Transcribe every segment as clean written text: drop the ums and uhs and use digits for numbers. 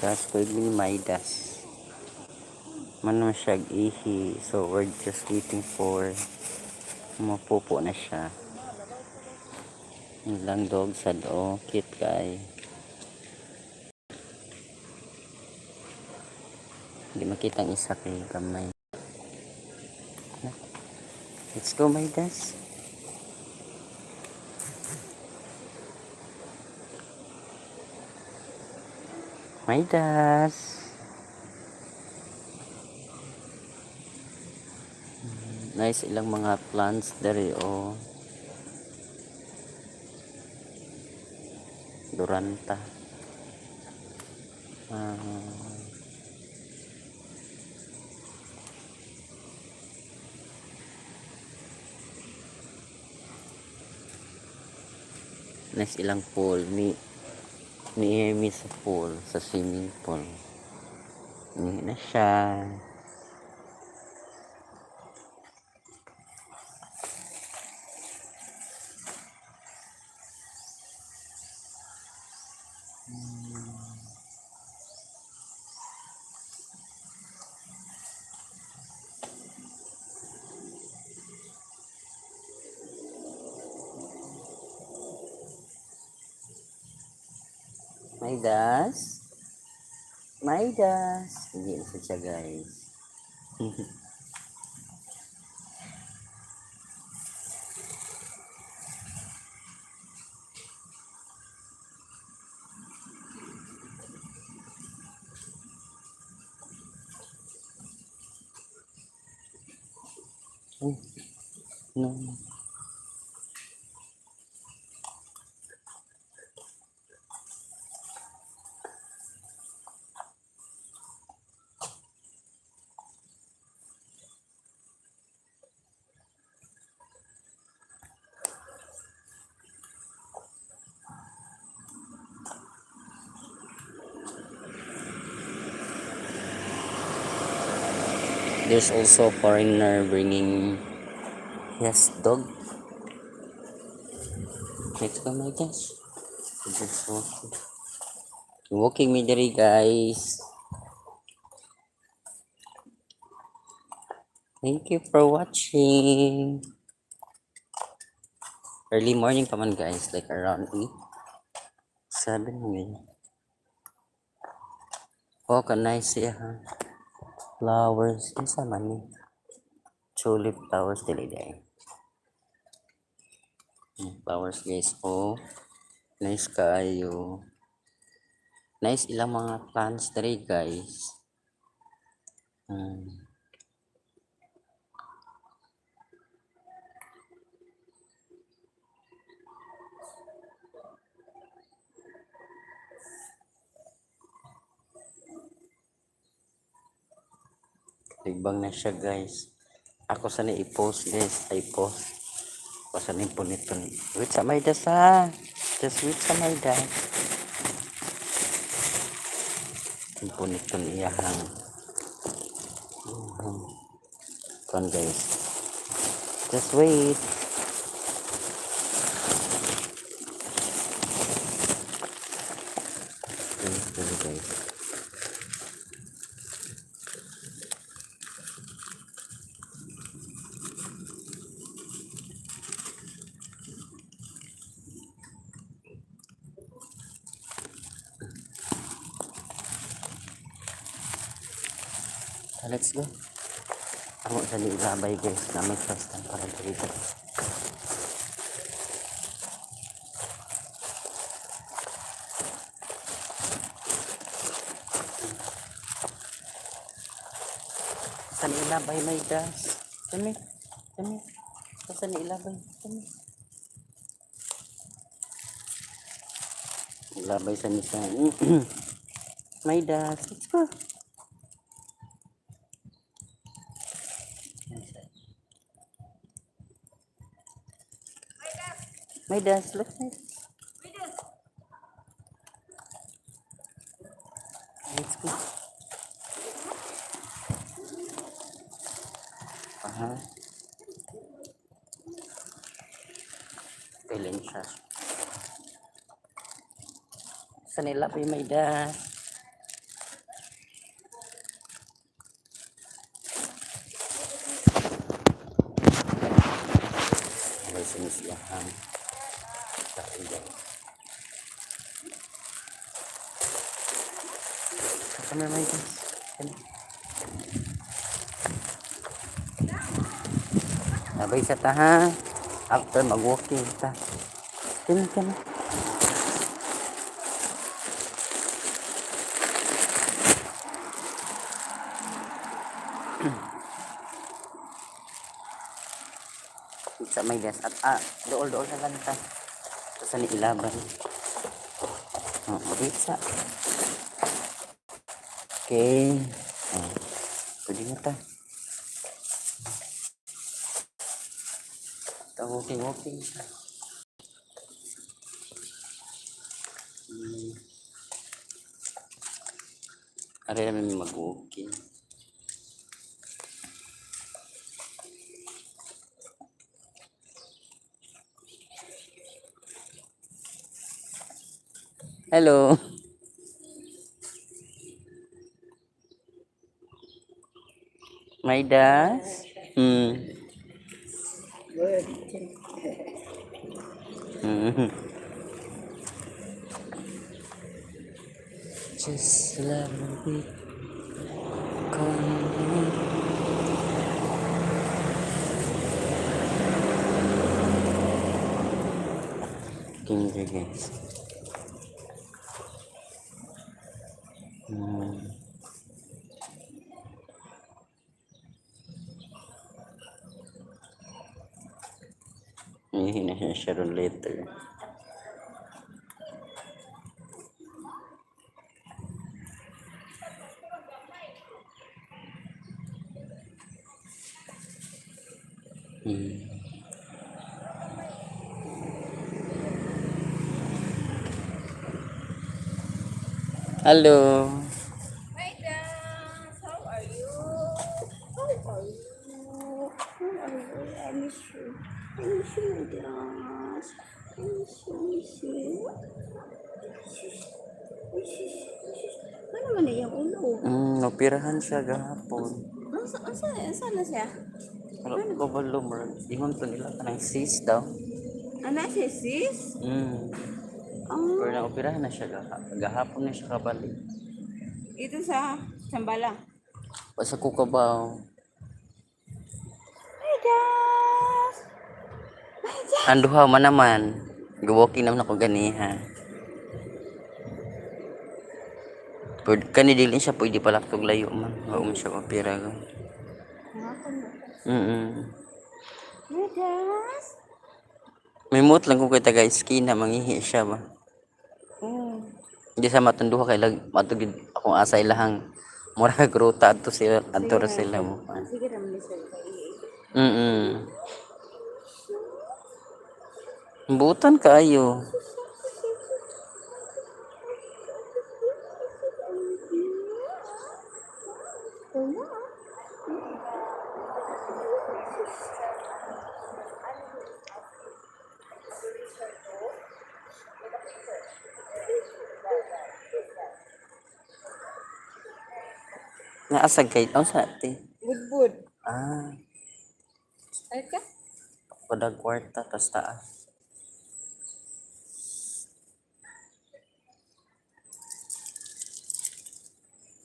Das pwede ni Maidas. Mano siya ihi. So we're just waiting for mapupo na siya. Ilang dog sa do. Cute kay. Hindi makita ang isa kay kamay. Let's go Maidas. Maidas. Nice ilang mga plants dari o. Duranta. Nice ilang pool. Ni sa pool. Sa swimming pool. Ini na siya. Maidas. Maidas. Hindi na siya guys. Oh, no. There's also a foreigner bringing his dog. Let's go my gosh. Just walking me there guys. Thank you for watching. Early morning pa man guys, like around 8, 7 minutes. Oh, nice siya ha. Flowers, isa man ni. Tulip flowers dili day. Flowers guys, oh. Nice kayo. Nice ilang mga plants dere guys. Ligbang na siya guys. Ako sana i-post guys. I-post. Pasanin po nito. Wait sa Maidas ha. Just wait sa Maidas. Po nito iyahang. Kon guys. Just wait. Guys. Let's go. Ako sa ilabay guys na may first time para dito. Sa ilabay may gas. Kami. Sa ilabay. Kami. Ilabay sa nisa. May gas. Let's go. Maidas, look at let's go. Piling siya. Sa nila pa yung Maidas. Kami may gas. Sabay sa taha. After mag-walking ta. Kini ka na. Sa may gas. At dool-dool na lang ta. Sa ni ilaban. Pizza. Okay. Pwede na ta. Walking. Ari namin mag-walking. Hello. Maidas? Good. Just love me. Kinder guys. Hindi na siya ron later. Hello. Hi, Dance. How are you? How are you? How are you? I miss you. I miss you, my Dance. I miss you. Ano man na yung ulo? Operahan siya gahapon. Saan na siya? Wala ko ba lumar? Ingon to nila ka ng sis daw. Ano siya, sis? Pero na-operahan na siya gahapon na siya kabalik. Ito sa Sambala. Basta ko kabaw. Hi, Dance. Anduha man naman. Go-walking naman ako ganiha. Pero kani dili siya pwede pala kog layo man. Wa mo siya opera ko. Hi, Dance. May mood lang kung kay taga esquina mangihi siya ba. Hindi sa matunduha kay matugid akong asa ilahang mura ka gruta adto ra sila mo. Sige naman ni sir. Butan kaayo. Naasag kay sa ate. Budbud. Ay ka? Padag kwarta tas taas.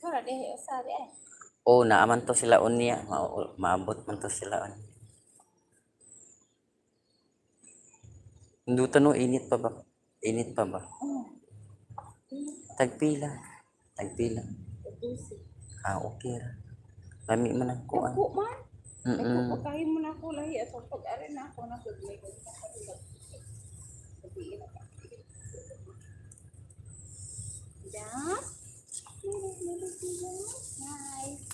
Wala deh usari eh. Naaman to sila unya. Maabot man to sila unya. Indutan no, init pa ba? Init pa ba? Tagpila. Okay ra. Lami man ang kuan. Ako man. Ako pagkain mo na ako lahi at pag-ari na ako na pag-lay ko sa kanila. Das? Nice.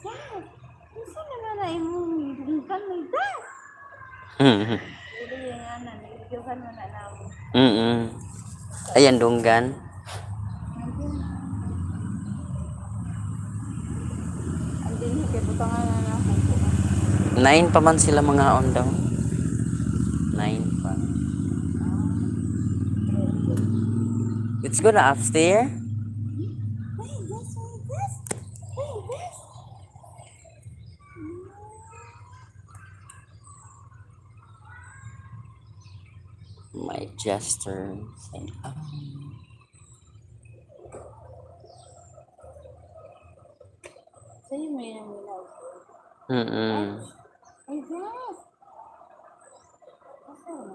Dad, gusto na na imong dungkan may das. Dili nga na, nilidyogan mo na namo. Ayan dunggan. Ang din kay butangan na ako. 9 pa man sila mga on daw. 9 pa. Let's go na upstairs. My jester. Sa'yo may namilaw. Mm. Ay, God! Asan?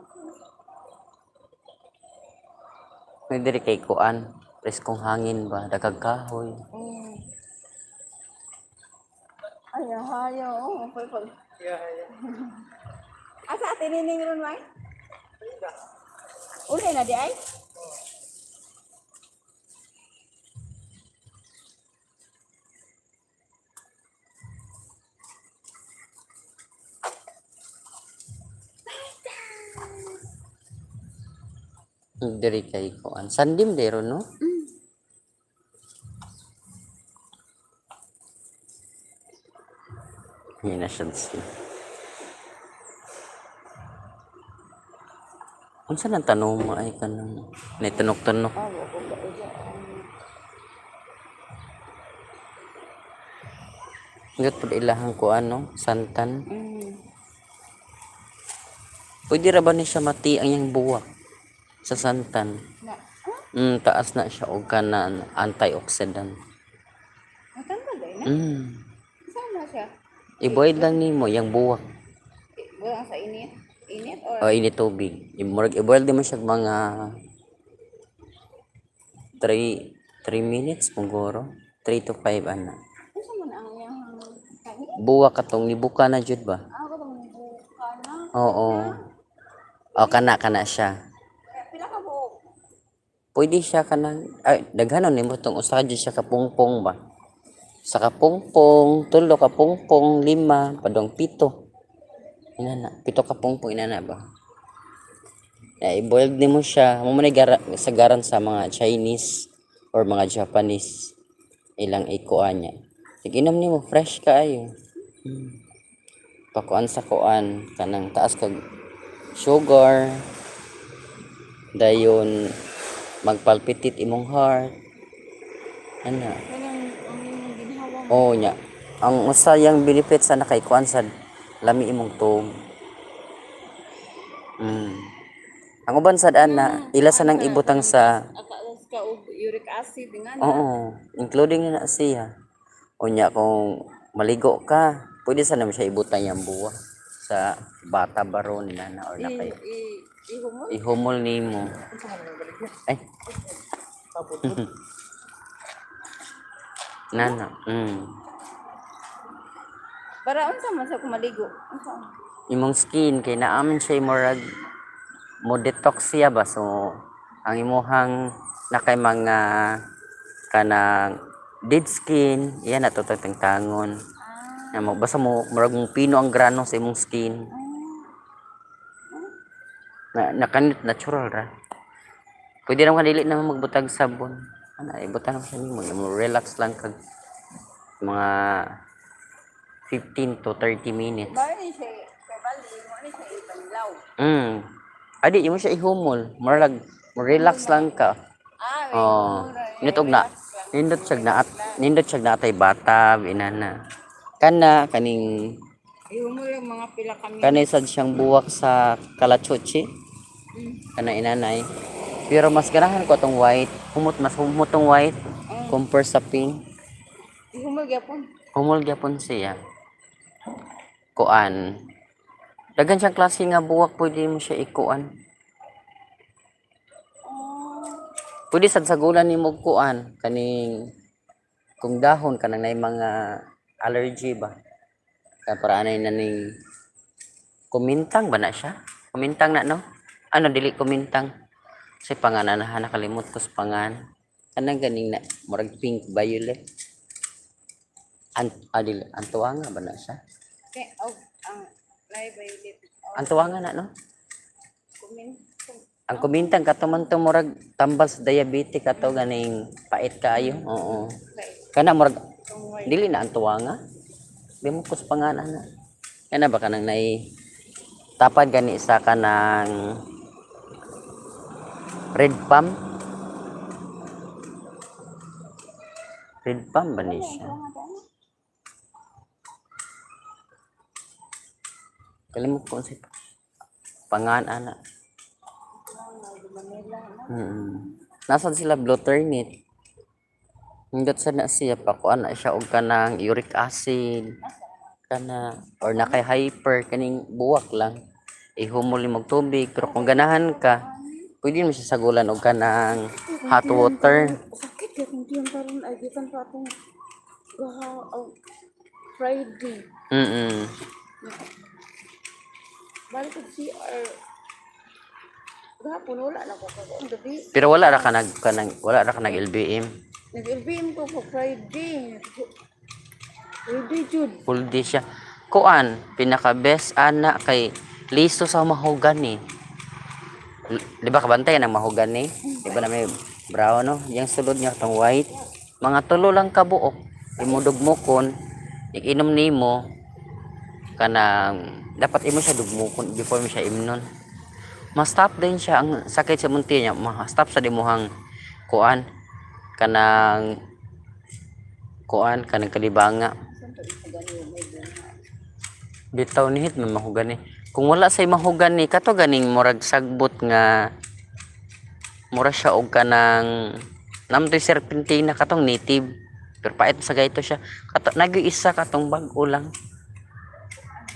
May diri kay kuan. Preskong hangin ba? Daghang kahoy. Mm. Ay, hayo. Oh, pag. Asa atin nining ron, May? Uli na di ay? Diri kay kuan. Sandim dero no? Yun na siya siya. Unsa nang tanong mo ay kanang nitunok-tunok? Ah, wako ba ito? Ngot pud ilahang kuan no? Santan. Mm. Pwede ra ba ni siya mati ang yang buwak sa santan? Na, Taas na siya og kanan antioxidant. matanda ba na? Saan na siya? I-boil lang nimo yang buwak Bulang sa init? Init or? o ini tubig. I-boil din mo siya mga 3 minutes siguro. 3 to 5 ana. Ano sa man ang yung kani? Buwak katong nibuka na jud ba? Ako itong buka na. Oo. O kana siya. Kaya pila ka buok? Pwede siya kanang ay daghanon nimo tong usa ka jud siya ka pungpong ba. Sa kapungpong, 3 ka pungpong, 5, padong 7. Inana, 7 ka pungpong inana ba? I-boil din mo siya. Mo man sagaran sa mga Chinese or mga Japanese ilang ikuan niya. Iginom nimo fresh kaayo. Pakuan sa kuan kanang taas kag sugar. Dayon magpalpitit imong heart. Ana. Kanang ang ginhawa mo. Oo nya. Ang usayang benefit sa nakay kuan sa lami imong tuog. Ang uban sad ana ila sa nang ibutang sa Akalas ka og uric acid nga na. oo, including na siya. Unya kung maligo ka, pwede sa naman siya ibutang yang buwa sa bata baron ni nana or nakay. Ihumol. Ihumol nimo. Ay. Nana. Para unsa man sa kumaligo? Unsa? Imong skin kay naaman siya murag mo detox siya ba so ang imuhang nakay mga kanang dead skin iya natutong tangon Ah. mo basta mo murag mong pino ang grano sa imong skin na nakanit natural ra pwede ra ka dili na magbutag sabon ana ibutang sa nimo mo relax lang kag mga 15 to 30 minutes. Bali ni siya kay bali mo ni siya ibanlaw. Adi, imo siya ihumol. Murag, relax lang ka. Ah, may Oh, humol. nitog na. Nindot siya na atay bata, inana. Kana, kaning, Ihumol yung mga pila kami. kanay sad siyang buwak sa kalachuchi. Kana inanay. Pero mas ganahan ko tong white. Mas humot tong white. Compare sa pink. Ihumol gyapon. Humol gyapon siya. Kuan. Dagan siyang klase nga buwak, pwede mo siya ikuan. Pwede sad sa gulan ni mo kuan kaning kung dahon kanang nay mga allergy ba. Kaya para anay na ning kumintang ba na siya? Kumintang na no? Ano dili kumintang? Kasi panganan na nakalimot ko sa pangan. Kanang ganing na murag pink violet. Antuanga ba na siya? Okay, ang live violet. Antuanga na no? Kumin. Ang kumintang katuman to murag tambal sa diabetes kato ganing pait kaayo. Oo. Kana murag dili na antuanga. Di mo ko sa pangalan na. Kana ba kanang nai tapad gani sa kanang red palm? Red palm ba ni siya? Kalimut ko si pangan ana. Nasaan sila blue turnip? Hinggat sa na siya pa kuan na siya og kanang uric acid kana or na kay hyper kaning buwak lang. Ihumol imong tubig pero kung ganahan ka, pwede mo siya sagulan og kanang hot water. Sakit ya kung diyan karon ay gikan pa atong gaha Friday. Mm. Balik sa CR. Gahapon wala na ko karon gabi. Pero wala ra ka nag LBM. Nag-LBM ko po Friday. Friday jud. Full day siya. Kuan, pinaka best ana kay liso sa mahogany. Di ba kabantay ng mahogany? Di ba na may brown no? Yang sulod niya tong white. Mga tulo lang kabuok. Imudog mo kon, ikinom nimo kanang dapat imo siya dugmukon before mo siya imnon. Ma-stop din siya ang sakit sa munti niya. Ma-stop sa dimuhang kuan kanang kalibanga. Bitaw ni hit man mahugani. Kung wala say mahugani kato ganing murag sagbot nga mura siya og kanang namtoy serpentina katong native. Pero pait sa gayto siya. Kato nag-isa katong bag-o lang.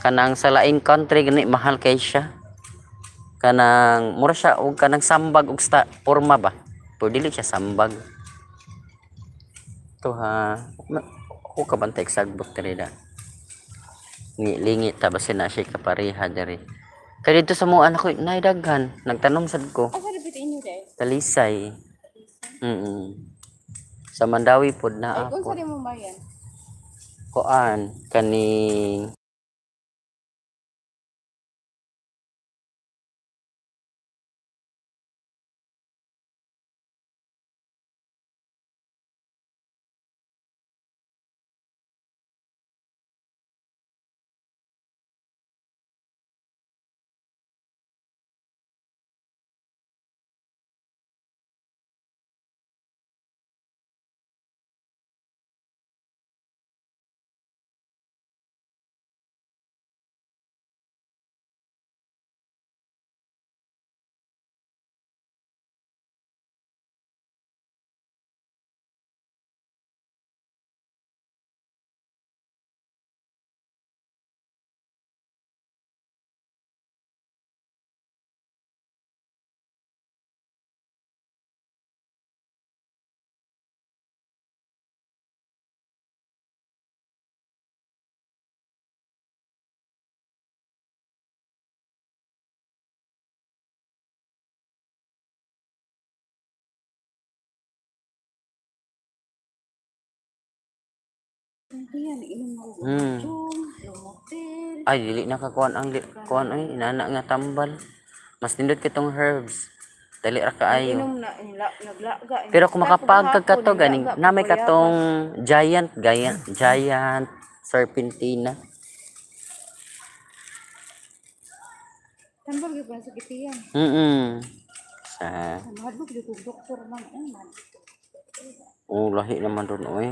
Kanang sa laing country gani mahal kay siya. Kanang mura siya og kanang sambag og forma ba. Pero dili siya sambag. To ha. Ako kabantay sagbot diri da. Lingi tabasin na siya kapareha diri. Kaya dito sa mga anak ko, naidaghan. Nagtanom sad ko. Asa ra bitin niyo dai? Talisay. Sa Mandawi pod Ay na kung ako. sa mo bayan. Kuan kaning Diyan inom mo. hmm. Lumotel. Ay dili nakakuan ang kuan ay inana nga tambal. Mas nindot kitong herbs. Dali ra kaayo. Inom na naglaga. Pero kung makapagkag kato ganing namay katong giant serpentina. Tambal gyud pa sa kitiyan. Sa Mahadlok gyud og doktor man. lahi naman doon oy.